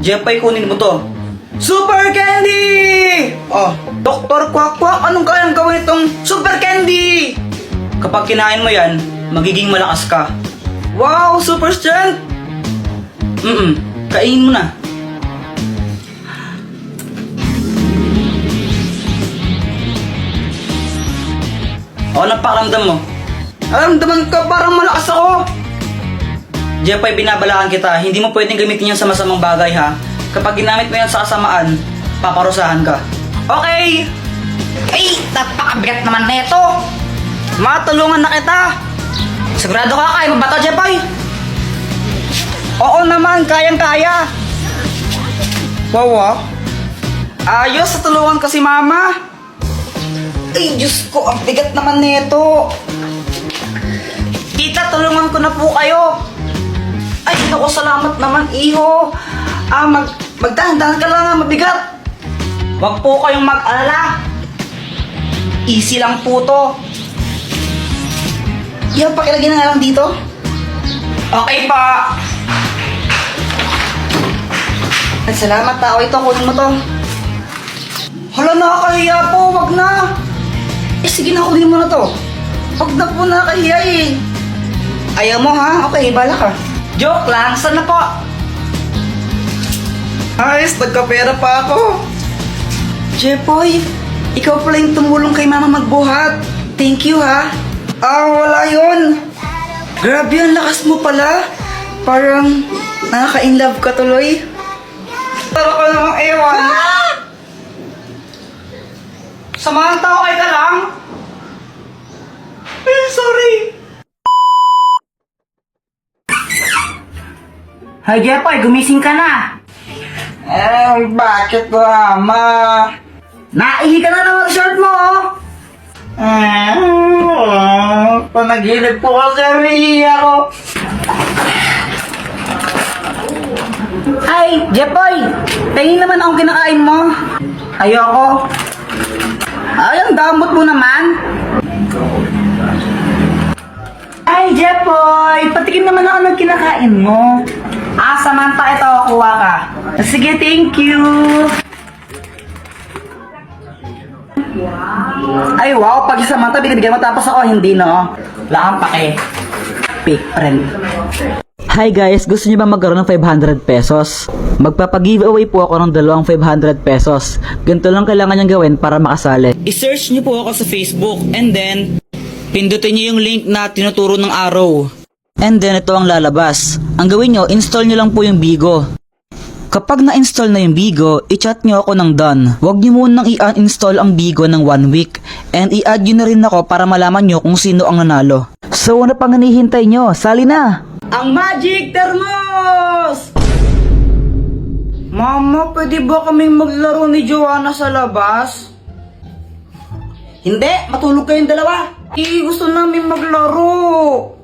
Jepay, kunin mo to. Super Candy! Oh, Dr. Quack, anong kayang gawin itong Super Candy? Kapag kinain mo yan, magiging malakas ka. Wow, super strength! Kainin mo na. O, anong pakiramdam mo? Aramdaman ka parang malakas ako. Jepay, binabalaan kita. Hindi mo pwedeng gamitin yan sa masamang bagay, ha? Kapag ginamit mo yan sa kasamaan, paparusahan ka. Okay! Ay, napakabigat naman neto. Matulungan na kita! Sigurado ka kaya mo ba to, Jeboy? Oo naman, kayang-kaya! Wow, ayos, tulungan ko si Mama! Ay, Diyos ko, ang bigat naman nito! Tita, tulungan ko na po kayo! Ay, naku, salamat naman, iho! Magdahan-dahan ka lang, mabigat! Huwag po kayong mag-alala! Easy lang po to! Yan, pakilagay na nga lang dito. Okay pa. Ay, salamat tao. Ito, kunin mo to. Hala, nakakahiya po. Wag na. Sige na, kunin mo na to. Wag na po, nakakahiya eh. Ayaw mo ha? Okay, bala ka. Joke lang. Sana po? Ayos, nagkapera pa ako. Jepoy, ikaw pala yung tumulong kay Mama magbuhat. Thank you ha. Wala yun. Grabe, ang lakas mo pala. Parang nakaka-inlove ka tuloy. Tara ka namang ewan. Samahan tao kay ka lang. Ay, sorry. Hi, Jepoy, gumising ka na. Bakit ko, Ama? Naihi ka na ng resort mo, panaginip po kasi ako. Ay, Jepoy! Tingin naman akong kinakain mo. Ayoko. Ay, ang damot mo naman. Ay, Jepoy! Patikim naman ako ng kinakain mo. Samantha, ito, kuha ka. Sige, thank you. Ay, wow, pag Samantha, bigyan mo tapos ako, hindi, no? Wala kang pake. Fake friend. Hi guys, gusto niyo ba magkaroon ng 500 pesos? Magpapag-giveaway po ako ng dalawang 500 pesos. Ganito lang kailangan niyang gawin para makasali. I-search niyo po ako sa Facebook and then pindutin niyo yung link na tinuturo ng arrow. And then ito ang lalabas. Ang gawin niyo, install niyo lang po yung Bigo. Kapag na-install na yung Bigo, i-chat nyo ako ng done. Huwag nyo munang i-uninstall ang Bigo ng 1 week. And i-add nyo na rin ako para malaman nyo kung sino ang nanalo. So ano pang hinihintay nyo? Sali na! Ang Magic Thermos! Mama, pwede ba kaming maglaro ni Joanna sa labas? Hindi, matulog kayong dalawa. Gusto namin maglaro.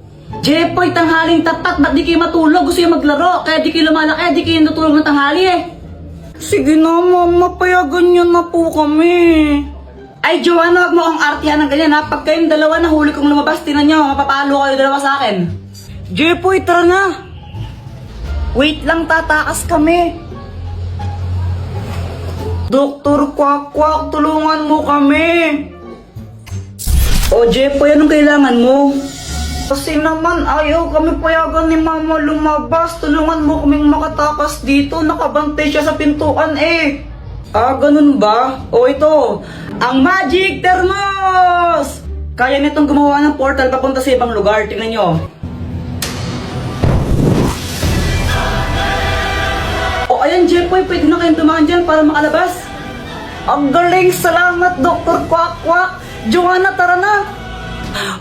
Jepoy, tanghaling tapat, ba't di kayo matulog? Gusto yung maglaro, kaya di kayo lumalaki, di kayo natulog ng tanghali eh. Sige na, Mama, payagan nyo na po kami. Ay, Joanna, wag mo akong artihan ng ganyan ha. Pag kayong dalawa nahuli kong lumabas, tinan nyo, mapapalo kayo dalawa sa akin. Jepoy, tara na. Wait lang, tatakas kami. Dr. Quack, tulungan mo kami. O, Jepoy, anong kailangan mo? Kasi naman ayaw kami payagan ni Mama lumabas. Tulungan mo kaming makatakas dito. Nakabantay siya sa pintuan eh. Ganun ba? O ito, ang Magic Thermos! Kaya nitong gumawa ng portal papunta sa ibang lugar. Tingnan nyo. O ayan, Jepoy, pwede na kayong dumaan dyan para makalabas. Ang galing! Salamat, Dr. Quack. Joanna, tara na.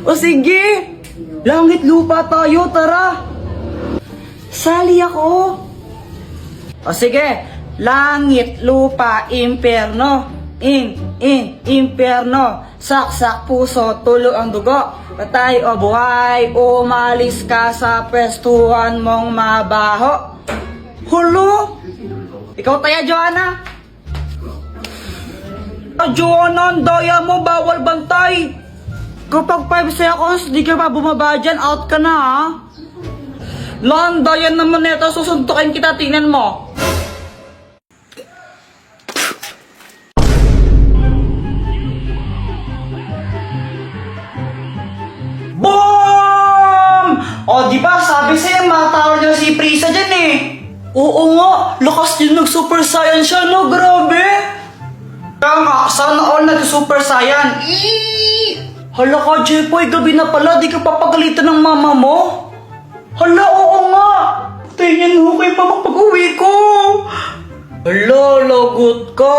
O sige. Langit lupa tayo, tara! Sali ako! O sige, langit, lupa, impyerno. Impyerno. Saksak puso, tulo ang dugo. Patay o buhay, umalis ka sa pwestuhan mong mabaho. Hulo! Ikaw taya, Joanna? Joanna, ang daya mo, bawal bantay! Kapag 5 seconds, di ka pa bumaba dyan, out ka na ha. Landayan naman nito, susuntukin kita, tingnan mo. O, di ba? Sabi sa'yo, matawar niya si Prisa dyan eh. Oo nga, lakas din nag-super saiyan siya, no? Grabe. Kaya nga, sana all nag-super saiyan. Hala ka, Jepoy, gabi na pala, di ka papagalitan ng mama mo? Hala, oo nga. Tingnan mo kay mama pag-uwi ko. Hala, lagot ka.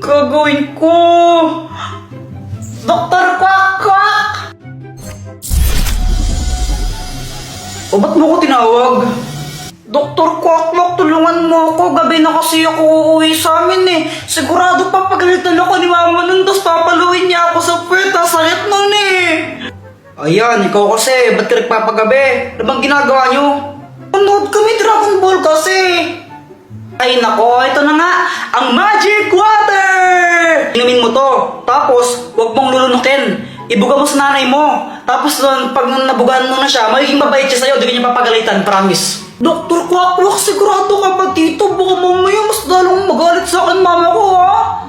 Gagawin ko. Doktor Kwak-Kwak! O, ba't mo ko tinawag? Doktor Kwak-Kwak, tulungan mo ako. Gabi na kasi ako uuwi sa amin eh. Sigurado papagalitan ako ni mama nun, tapos papaluin niya ako sa puweta. Sakit nun eh. Ayan, ikaw kasi, ba't ka nagpapagabi? Ano bang ginagawa niyo? Panood kami Dragon Ball kasi. Ay nako, ito na nga, ang Magic Water! Inumin mo to, tapos huwag mong lulunukin. Ibuga mo sa nanay mo. Tapos nun, pag nabugaan mo na siya, magiging mabait siya sa'yo, di ka niya papagalitan, promise. Doktor Kwak-Kwak, sigurado ka ba dito? Baka mamaya mas lalong magalit sa akin mama ko, ha?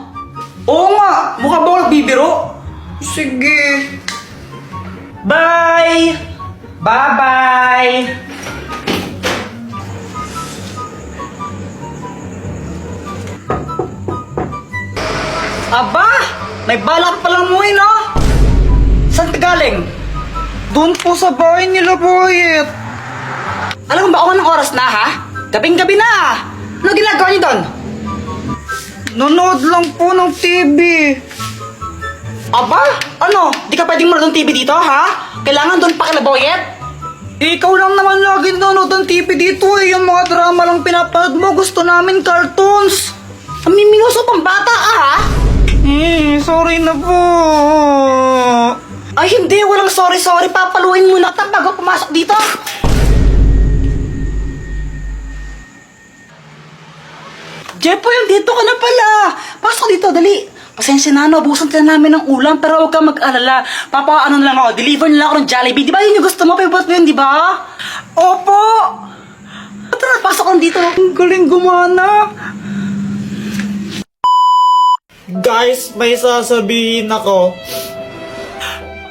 Oo nga, mukha ba ako nagbibiro? Sige. Bye! Bye-bye! Aba! May balak palang mo no? Saan ka galing? Doon po sa bahay nila, Boyet. Alam mo ba kung anong oras na, ha? Gabing-gabi na! Ano ginagawa niyo doon? Nanood lang po ng TV. Aba? Ano? Di ka pwedeng manood ng TV dito, ha? Kailangan doon pa kila Boyet? Ikaw lang naman lagi nanonood ng TV dito eh. Yung mga drama lang pinapanood mo. Gusto namin cartoons. Amiminuso pang bata ka, ha? Sorry na po. Ay, hindi. Walang sorry. Papaluin muna kita bago pumasok dito. Jepoy, dito ka na pala. Pasok dito, dali. Pasensya na, ubusan ka na namin ng ulam, pero huwag kang mag-alala. Papaano lang ako, deliver nila ako ng Jollibee. Di ba yun yung gusto mo? Favorite mo yun, di ba? Opo! Tara, pasok lang dito. Ang galing gumana. Guys, may sasabihin ako.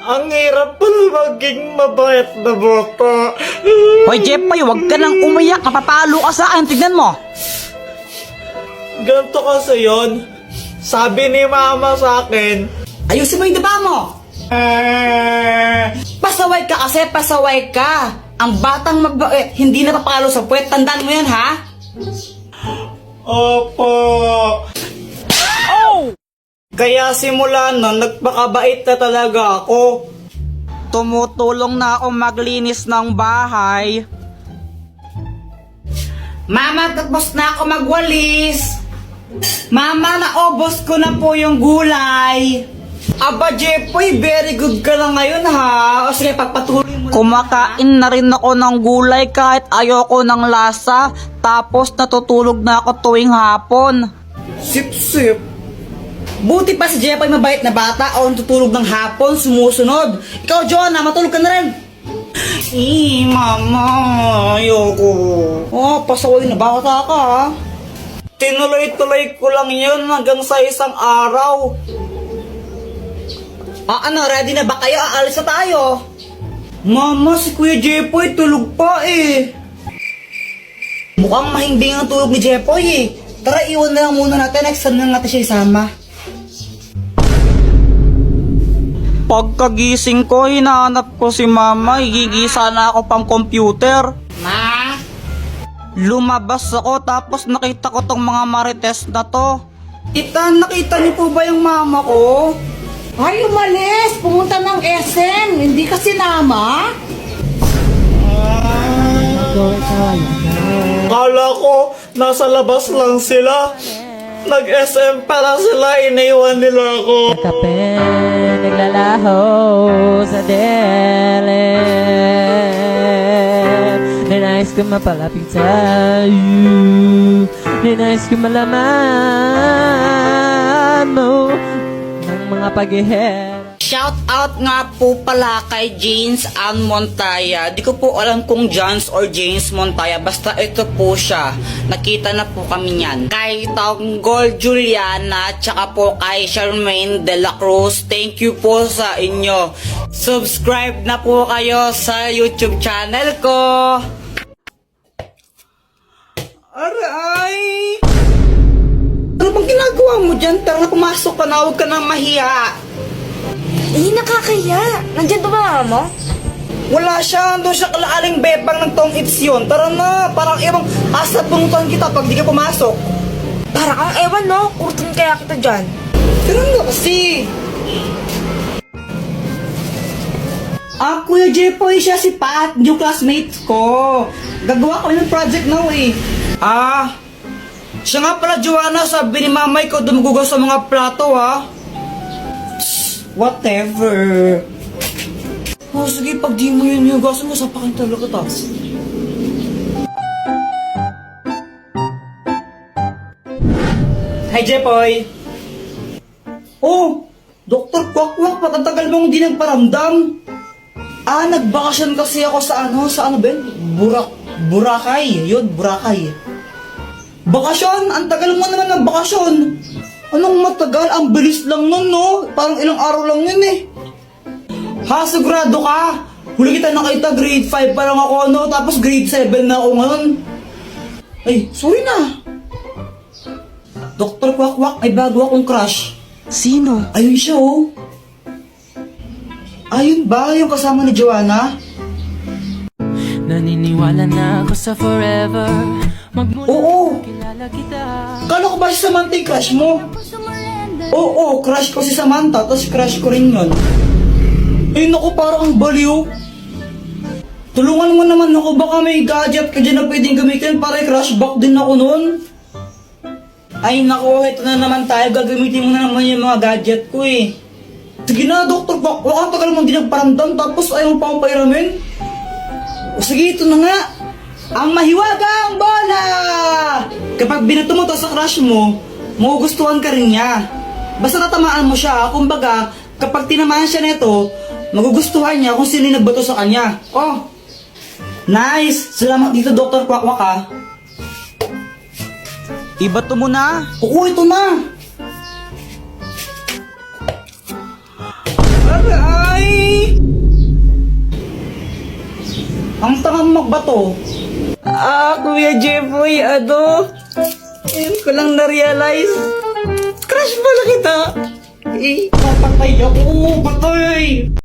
Ang hirap pala maging mabait na bata. Hoy, Jepoy, huwag ka nang umiyak. Napapalo ka sa akin. Tignan mo. Ganto kasi yon. Sabi ni mama sa akin, Ayusin mo yung daba mo. Pasaway ka kasi, pasaway ka. Ang batang mabait, hindi napapalo sa puwet. Tandaan mo yan, ha? Opo. Kaya simula nun, nagpakabait na talaga ako. Tumutulong na ako maglinis ng bahay. Mama, tapos na ako magwalis. Mama, naubos ko na po yung gulay. Aba, Jepoy, very good ka na ngayon, ha? O sige, pagpatuloy mo. Kumakain na rin ako ng gulay kahit ayoko ng lasa. Tapos natutulog na ako tuwing hapon. Sip-sip. Buti pa si Jepoy mabait na bata o natutulog ng hapon, sumusunod. Ikaw, Joanna, matulog ka na rin. Mama, ayoko. Oh, pasaway na bata ka, ha? Tinuloy-tuloy ko lang yun hanggang sa isang araw. Ano, ready na ba kayo? Aalis na tayo. Mama, si Kuya Jepoy tulog pa eh. Mukhang mahimbing ang tulog ni Jepoy eh. Tara, iwan na lang muna natin. Next time na natin siya isama. Pagkagising ko, hinahanap ko si Mama. Higigisa na ako pang computer. Ma? Lumabas ako tapos nakita ko tong mga marites na to. Tita, nakita niyo po ba yung mama ko? Ay, umalis! Pumunta ng SM! Hindi ka sinama? Kala ko, nasa labas lang sila. Nag-SM pala sila, iniwan nila ako. Kape, naglalaho sa dilim. Ninais ko mapalapit sa'yo. Ninais ko malaman mo ng mga pag-ihera. Shout out nga po pala kay James Ann Montaya. Di ko po alam kung Jans or James Montaya. Basta ito po siya. Nakita na po kami niyan. Kay Tanggol Juliana, tsaka po kay Charmaine de la Cruz. Thank you po sa inyo. Subscribe na po kayo sa YouTube channel ko. Aray! Ano bang ginagawa mo dyan? Tara, pumasok ka na. Huwag ka na mahiya. Eh, nakakaya. Nandyan ba mama mo? Wala siya. Doon siya kalaaling bebang ng tong its yun. Tara na. Parang ibang asa punutan kita pag di ka pumasok. Para kang ewan, no? Kurtun kaya kita dyan. Tara na kasi. Kuya Jepoy, siya si Pat, yung classmate ko. Gagawa ko ng project now eh. Siya nga pala, Joanna, sabi ni mamay ko dumugugas sa mga plato, ha? Whatever. Sige, pag di mo yun hugasan mo, sapakin talaga kita. Hi, Jepoy. Oh, Dr. Kwakwak, patatagal mong hindi nagparamdam. Nagbakasyon kasi ako sa ano ba yun? Boracay. Yun, Boracay. Bakasyon? Ang tagal mo naman ng bakasyon. Anong matagal? Ang bilis lang nun, no? Parang ilang araw lang yun eh. Sigurado ka? Huli kita nakita, grade 5 pa lang ako, no? Tapos grade 7 na ako ngayon. Ay, sorry na. Dr. Kwakwak, may bago akong crush. Sino? Ayun siya, oh. Ayun ba yung kasama ni Joanna? Naniniwala na ako sa forever. Oo. Kilala kita. Kala ko ba si Samantha yung crush mo? Oo, crush ko si Samantha, tapos crush ko rin yun. Ay naku, parang ang baliw. Tulungan mo naman ako, baka may gadget ka dyan na pwedeng gamitin para i-crush back din ako noon. Ay naku, ito na naman tayo, gagamitin mo na naman yung mga gadget ko eh. Sige na, Dr. Bak, ang tagal mong di nagparamdam tapos ayaw mo pa akong pairamin. O sige, ito na nga. Ang mahiwagang bola! Kapag binato mo to sa crush mo, magugustuhan ka rin niya. Basta tatamaan mo siya, kumbaga, kapag tinamaan siya nito, magugustuhan niya kung sino yung nagbato sa kanya. Oh, nice! Salamat dito, Dr. Kwakwak, ha. Ibato mo na. Oo, ito na! Aray! Ang tangang magbato. Kuya Jeffoy, ngayon ko lang na-realize. Crush pala kita. Papatay ako, patay!